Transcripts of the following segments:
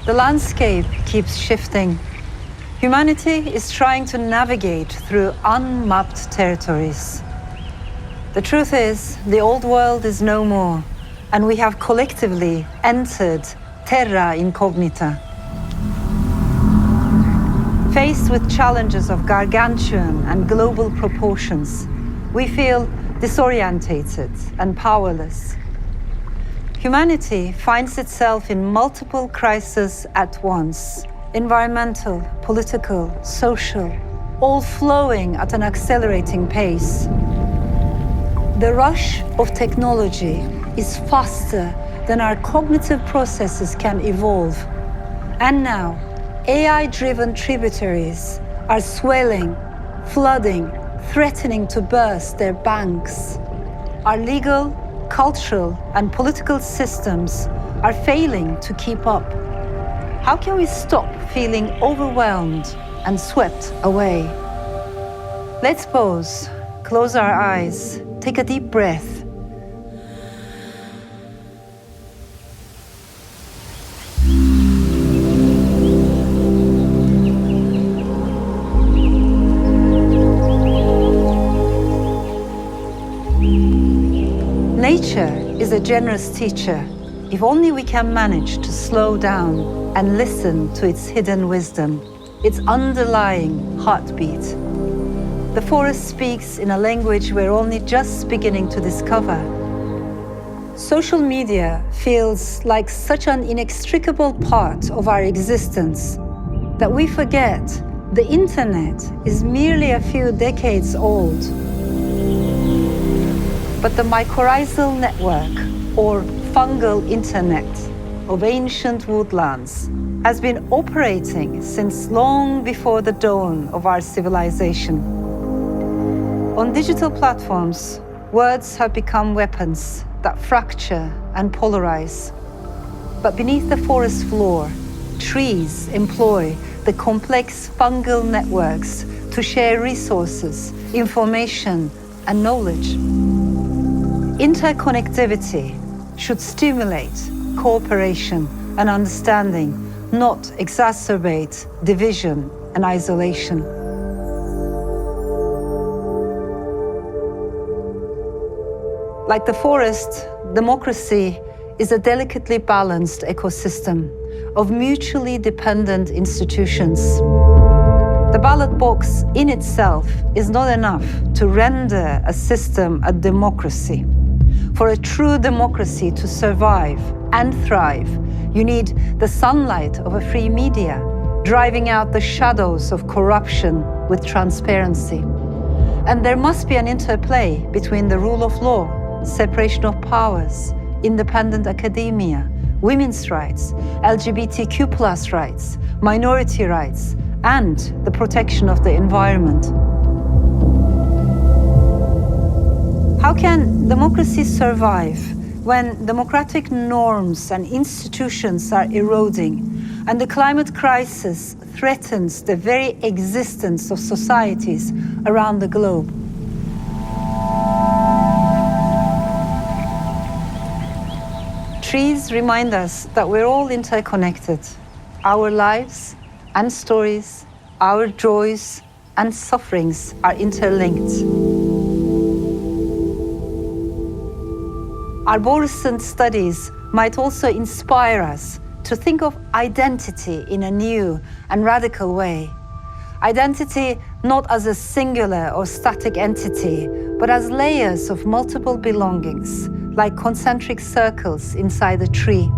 The landscape keeps shifting. Humanity is trying to navigate through unmapped territories. The truth is, the old world is no more, and we have collectively entered Terra Incognita. Faced with challenges of gargantuan and global proportions, we feel disorientated and powerless. Humanity finds itself in multiple crises at once: environmental, political, social, all flowing at an accelerating pace. The rush of technology is faster than our cognitive processes can evolve. And now, AI-driven tributaries are swelling, flooding, threatening to burst their banks. Our legal, cultural, and political systems are failing to keep up. How can we stop feeling overwhelmed and swept away? Let's pause, close our eyes, take a deep breath. Nature is a generous teacher, if only we can manage to slow down and listen to its hidden wisdom, its underlying heartbeat. The forest speaks in a language we're only just beginning to discover. Social media feels like such an inextricable part of our existence that we forget the internet is merely a few decades old. But the mycorrhizal network, or fungal internet, of ancient woodlands has been operating since long before the dawn of our civilization. On digital platforms, words have become weapons that fracture and polarize. But beneath the forest floor, trees employ the complex fungal networks to share resources, information, and knowledge. Interconnectivity should stimulate cooperation and understanding, not exacerbate division and isolation. Like the forest, democracy is a delicately balanced ecosystem of mutually dependent institutions. The ballot box in itself is not enough to render a system a democracy. For a true democracy to survive and thrive, you need the sunlight of a free media, driving out the shadows of corruption with transparency. And there must be an interplay between the rule of law, separation of powers, independent academia, women's rights, LGBTQ+ rights, minority rights, and the protection of the environment. How can democracy survive when democratic norms and institutions are eroding and the climate crisis threatens the very existence of societies around the globe? Trees remind us that we're all interconnected. Our lives and stories, our joys and sufferings are interlinked. Arborescent studies might also inspire us to think of identity in a new and radical way. Identity not as a singular or static entity, but as layers of multiple belongings, like concentric circles inside a tree.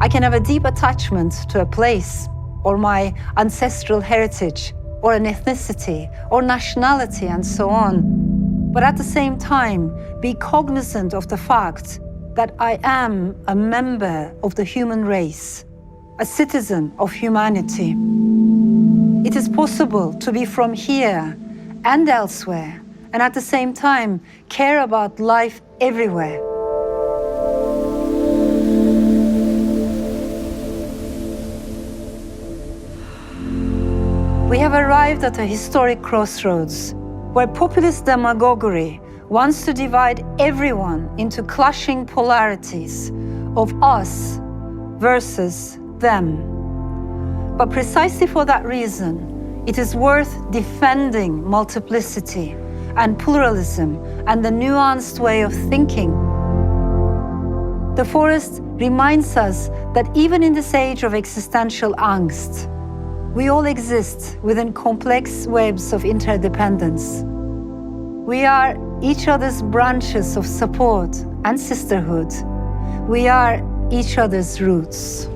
I can have a deep attachment to a place, or my ancestral heritage, or an ethnicity, or nationality, and so on. But at the same time, be cognizant of the fact that I am a member of the human race, a citizen of humanity. It is possible to be from here and elsewhere, and at the same time, care about life everywhere. We have arrived at a historic crossroads where populist demagoguery wants to divide everyone into clashing polarities of us versus them. But precisely for that reason, it is worth defending multiplicity and pluralism and the nuanced way of thinking. The forest reminds us that even in this age of existential angst, we all exist within complex webs of interdependence. We are each other's branches of support and sisterhood. We are each other's roots.